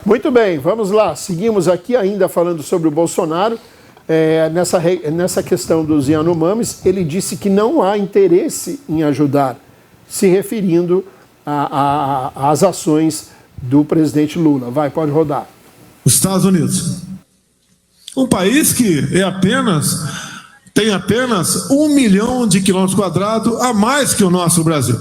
Muito bem, vamos lá. Seguimos aqui ainda falando sobre o Bolsonaro. Nessa questão dos Yanomamis, ele disse que não há interesse em ajudar, se referindo às ações do presidente Lula. Vai, pode rodar. Os Estados Unidos. Um país que tem apenas 1 milhão de quilômetros quadrados a mais que o nosso Brasil.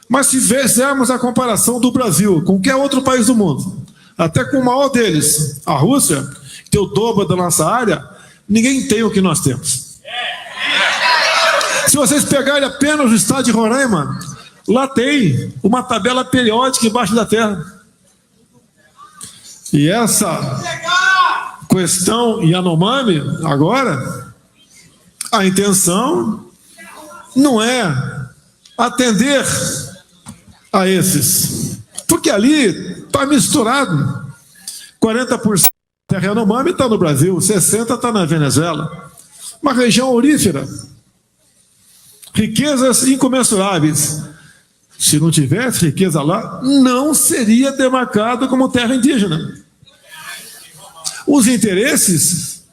Mas se fizermos a comparação do Brasil com qualquer outro país do mundo, até com o maior deles, a Rússia, que tem o dobro da nossa área, ninguém tem o que nós temos. Se vocês pegarem apenas o estado de Roraima, lá tem uma tabela periódica embaixo da terra. E essa questão Yanomami, agora, a intenção não é atender a esses, porque ali está misturado. 40% da terra Yanomami está no Brasil, 60% está na Venezuela. Uma região aurífera, riquezas incomensuráveis. Se não tivesse riqueza lá, não seria demarcado como terra indígena. Os interesses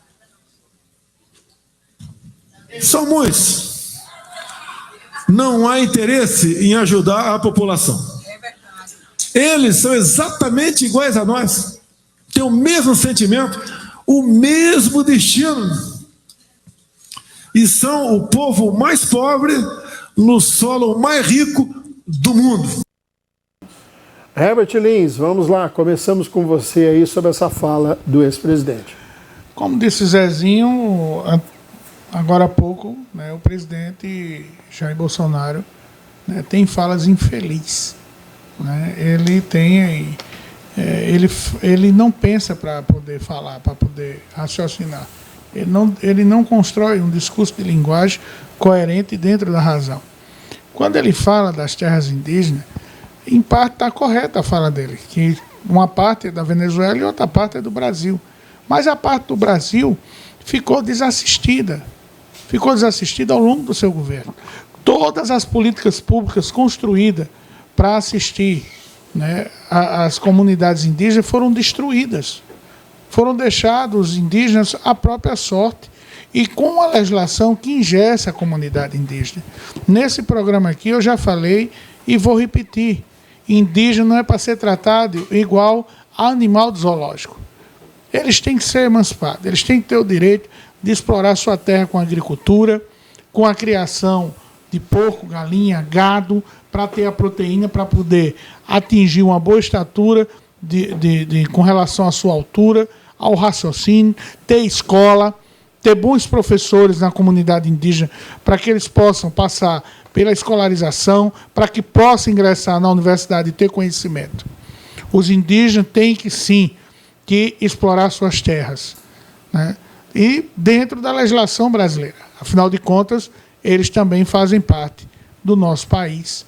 são muitos. Não há interesse em ajudar a população. Eles são exatamente iguais a nós. Têm o mesmo sentimento, o mesmo destino. E são o povo mais pobre no solo mais rico do mundo. Herbert Lins, vamos lá, começamos com você aí sobre essa fala do ex-presidente. Como disse Zezinho, agora há pouco, né, o presidente Jair Bolsonaro, né, tem falas infelizes. Né? Ele não pensa para poder falar, para poder raciocinar. Ele não constrói um discurso de linguagem coerente dentro da razão. Quando ele fala das terras indígenas, em parte está correta a fala dele, que uma parte é da Venezuela e outra parte é do Brasil. Mas a parte do Brasil ficou desassistida ao longo do seu governo. Todas as políticas públicas construídas para assistir, né, as comunidades indígenas foram destruídas. Foram deixados os indígenas à própria sorte e com a legislação que engessa a comunidade indígena. Nesse programa aqui eu já falei e vou repetir. Indígena não é para ser tratado igual a animal do zoológico. Eles têm que ser emancipados, eles têm que ter o direito de explorar sua terra com a agricultura, com a criação de porco, galinha, gado, para ter a proteína, para poder atingir uma boa estatura com relação à sua altura, ao raciocínio, ter escola, ter bons professores na comunidade indígena para que eles possam passar pela escolarização, para que possam ingressar na universidade e ter conhecimento. Os indígenas têm que, sim, que explorar suas terras, né? E dentro da legislação brasileira. Afinal de contas, eles também fazem parte do nosso país.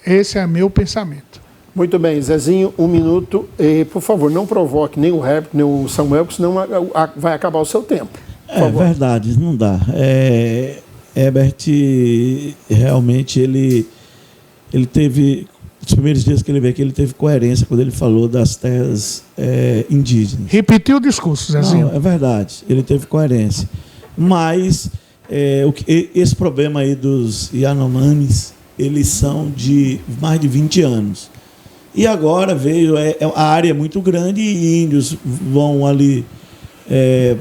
Esse é meu pensamento. Muito bem, Zezinho, 1 minuto. E, por favor, não provoque nem o Herbert, nem o Samuel, porque senão vai acabar o seu tempo. É verdade, não dá. Herbert, realmente, ele teve, nos primeiros dias que ele veio aqui, ele teve coerência quando ele falou das terras indígenas. Repetiu o discurso, Zezinho. Não, é verdade, ele teve coerência. Mas esse problema aí dos Yanomamis, eles são de mais de 20 anos. E agora veio, a área é muito grande e índios vão ali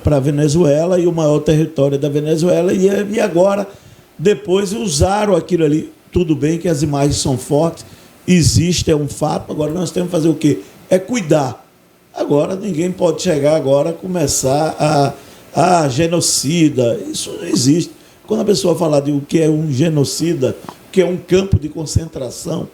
para a Venezuela, e o maior território é da Venezuela, e agora, depois usaram aquilo ali. Tudo bem que as imagens são fortes, existe, é um fato, agora nós temos que fazer o quê? É cuidar. Agora ninguém pode chegar agora a começar a genocida, isso não existe. Quando a pessoa fala de o que é um genocida, o que é um campo de concentração,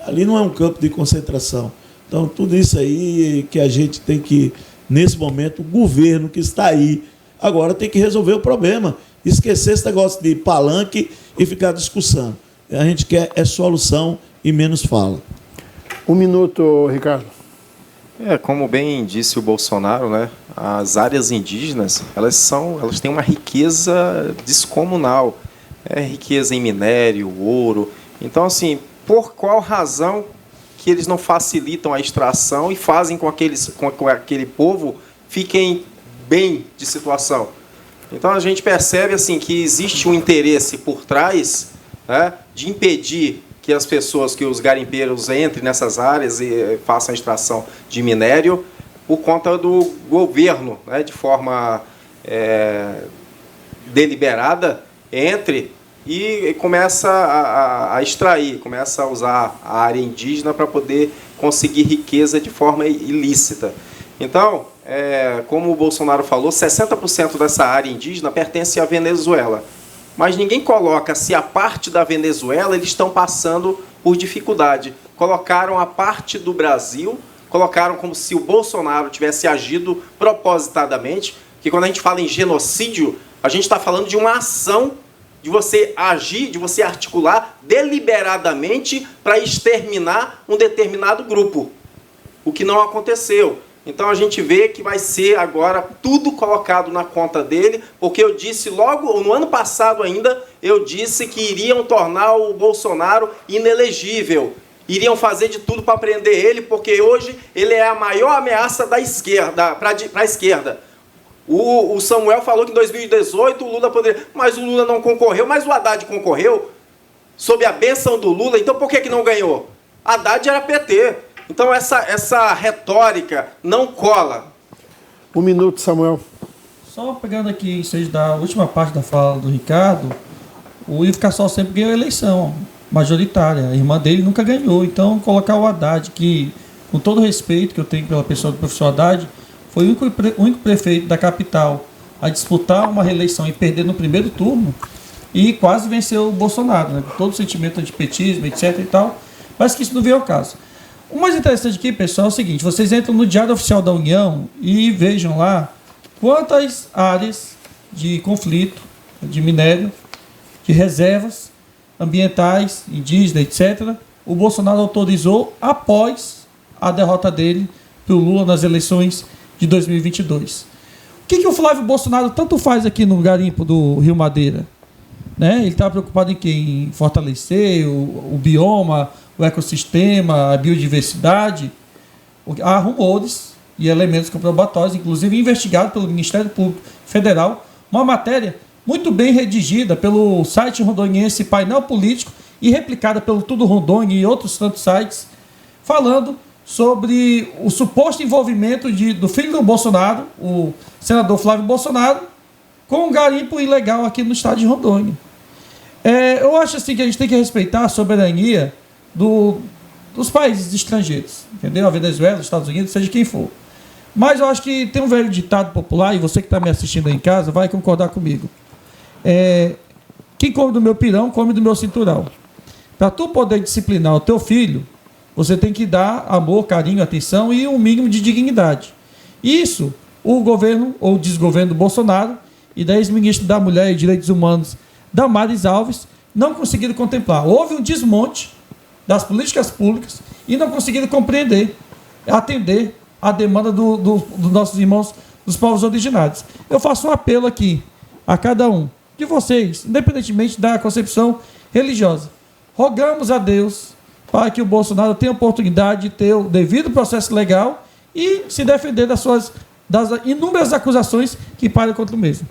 ali não é um campo de concentração. Então, tudo isso aí que a gente tem que, nesse momento, o governo que está aí, agora tem que resolver o problema. Esquecer esse negócio de palanque e ficar discussão. A gente quer solução e menos fala. 1 minuto, Ricardo. Como bem disse o Bolsonaro, né, as áreas indígenas, elas têm uma riqueza descomunal. Riqueza em minério, ouro. Então, assim, por qual razão que eles não facilitam a extração e fazem com que aquele povo fiquem bem de situação. Então a gente percebe assim que existe um interesse por trás, né, de impedir que as pessoas, que os garimpeiros entrem nessas áreas e façam a extração de minério por conta do governo, né, de forma deliberada, entre e começa a extrair, começa a usar a área indígena para poder conseguir riqueza de forma ilícita. Então, como o Bolsonaro falou, 60% dessa área indígena pertence à Venezuela. Mas ninguém coloca se a parte da Venezuela eles estão passando por dificuldade. Colocaram a parte do Brasil, colocaram como se o Bolsonaro tivesse agido propositadamente, que quando a gente fala em genocídio, a gente está falando de uma ação de você agir, de você articular deliberadamente para exterminar um determinado grupo, o que não aconteceu. Então a gente vê que vai ser agora tudo colocado na conta dele, porque eu disse logo, no ano passado ainda, eu disse que iriam tornar o Bolsonaro inelegível, iriam fazer de tudo para prender ele, porque hoje ele é a maior ameaça da esquerda, para a esquerda. O Samuel falou que em 2018 o Lula poderia... Mas o Lula não concorreu, mas o Haddad concorreu sob a bênção do Lula. Então por que não ganhou? Haddad era PT. Então essa retórica não cola. 1 minuto, Samuel. Só pegando aqui, seja da última parte da fala do Ricardo, o Ivo Cassol sempre ganhou a eleição majoritária. A irmã dele nunca ganhou. Então colocar o Haddad, que com todo o respeito que eu tenho pela pessoa do professor Haddad, foi o único prefeito da capital a disputar uma reeleição e perder no primeiro turno e quase venceu o Bolsonaro, né? Todo o sentimento antipetismo, etc. e tal, mas que isso não veio ao caso. O mais interessante aqui, pessoal, é o seguinte: vocês entram no Diário Oficial da União e vejam lá quantas áreas de conflito, de minério, de reservas ambientais, indígenas, etc., o Bolsonaro autorizou após a derrota dele para o Lula nas eleições de 2022. O que o Flávio Bolsonaro tanto faz aqui no garimpo do Rio Madeira? Né? Ele está preocupado em quê? Em fortalecer o bioma, o ecossistema, a biodiversidade. Há rumores e elementos comprobatórios, inclusive investigado pelo Ministério Público Federal, uma matéria muito bem redigida pelo site rondoniense Painel Político e replicada pelo Tudo Rondônia e outros tantos sites, falando sobre o suposto envolvimento do filho do Bolsonaro, o senador Flávio Bolsonaro, com um garimpo ilegal aqui no estado de Rondônia. Eu acho assim que a gente tem que respeitar a soberania dos países estrangeiros, entendeu? A Venezuela, os Estados Unidos, seja quem for. Mas eu acho que tem um velho ditado popular, e você que está me assistindo aí em casa vai concordar comigo. Quem come do meu pirão, come do meu cinturão. Para tu poder disciplinar o teu filho, você tem que dar amor, carinho, atenção e um mínimo de dignidade. Isso, o governo ou desgoverno do Bolsonaro e da ex-ministra da Mulher e Direitos Humanos, Damares Alves, não conseguiram contemplar. Houve um desmonte das políticas públicas e não conseguiram compreender, atender a demanda dos nossos irmãos dos povos originários. Eu faço um apelo aqui a cada um de vocês, independentemente da concepção religiosa. Rogamos a Deus para que o Bolsonaro tenha a oportunidade de ter o devido processo legal e se defender das inúmeras acusações que param contra o mesmo.